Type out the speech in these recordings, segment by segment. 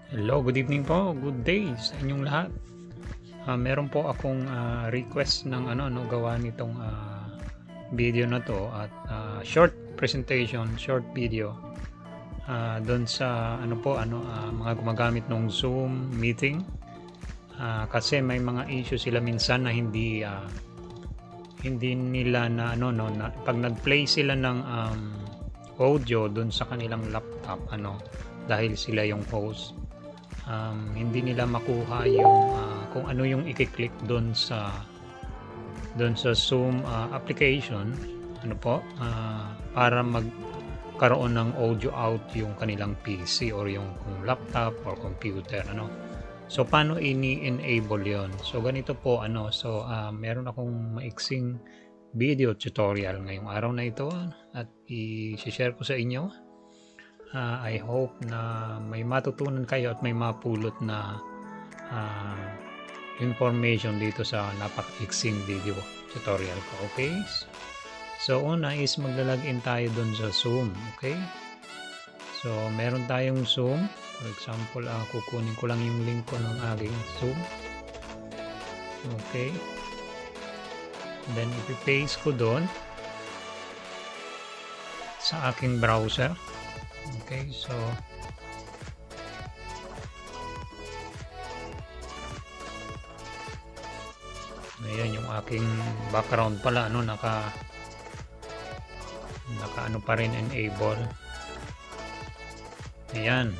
Hello, good evening po. Good day sa inyong lahat. Meron po akong request ng gawa nitong video na to at short presentation, short video doon sa mga gumagamit ng Zoom meeting. Kasi may mga issue sila minsan na hindi nila na pag nag-play sila ng audio doon sa kanilang laptop dahil sila yung host. Hindi nila makuha yung kung ano yung i-click doon sa Zoom application para magkaroon ng audio out yung kanilang PC or yung laptop or computer so paano ini-enable yon? So ganito po meron akong maiksing video tutorial ngayong araw na ito at i-share ko sa inyo. I hope na may matutunan kayo at may mapulot na information dito sa napaka-iksing video tutorial ko. Okay? So una is maglalagin tayo dun sa Zoom. Okay? So meron tayong Zoom. For example, kukunin ko lang yung link ko ng aking Zoom. Okay? Then ipi-paste ko doon sa aking browser. Okay, so ayan yung aking background pala naka pa rin enable. Ayan,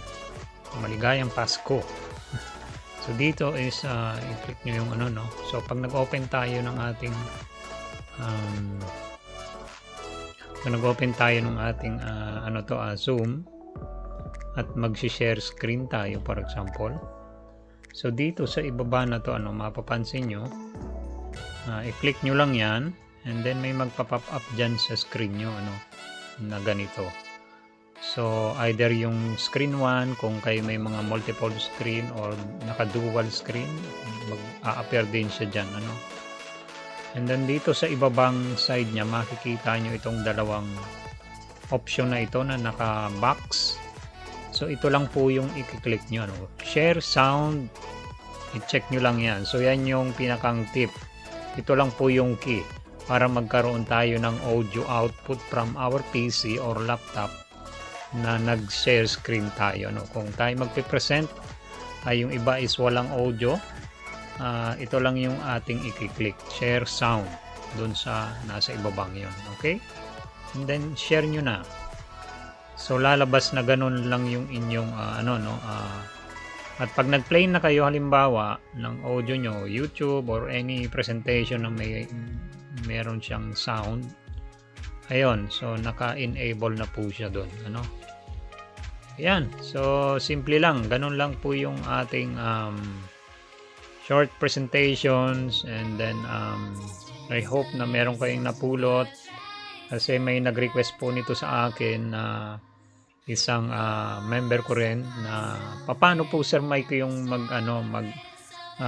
maligayang Pasko. So dito is i-click nyo yung so pag nag-open tayo ng ating Zoom at mag-share screen tayo for example. So dito sa ibaba na to mapapansin nyo, i-click nyo lang yan and then may magpa-pop up dyan sa screen nyo na ganito. So either yung screen 1 kung kayo may mga multiple screen or naka-dual screen, mag-a-appear din siya dyan and then dito sa ibabang side niya makikita nyo itong dalawang option na ito na naka-box. So ito lang po yung i-click nyo share sound, i-check nyo lang yan. So yan yung pinakang tip. Ito lang po yung key para magkaroon tayo ng audio output from our PC or laptop na nag-share screen tayo kung tayo magpe-present yung iba is walang audio. Ito lang yung ating i-click share sound dun sa nasa ibabang yon. Okay, and then share nyo na. So lalabas na ganun lang yung inyong at pag nag-play na kayo halimbawa ng audio nyo, YouTube or any presentation na meron siyang sound, ayun, so naka-enable na po siya dun ayan, so simple lang, ganun lang po yung ating short presentations and then I hope na meron kayong napulot kasi may nag-request po nito sa akin na isang member ko rin na paano po sir Mike yung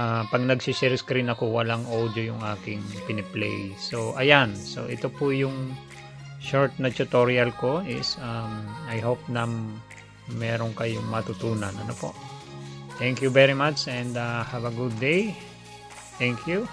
pag nag-share screen ako walang audio yung aking piniplay. So ayan, so ito po yung short na tutorial ko is I hope na meron kayong matutunan po. Thank you very much and have a good day. Thank you.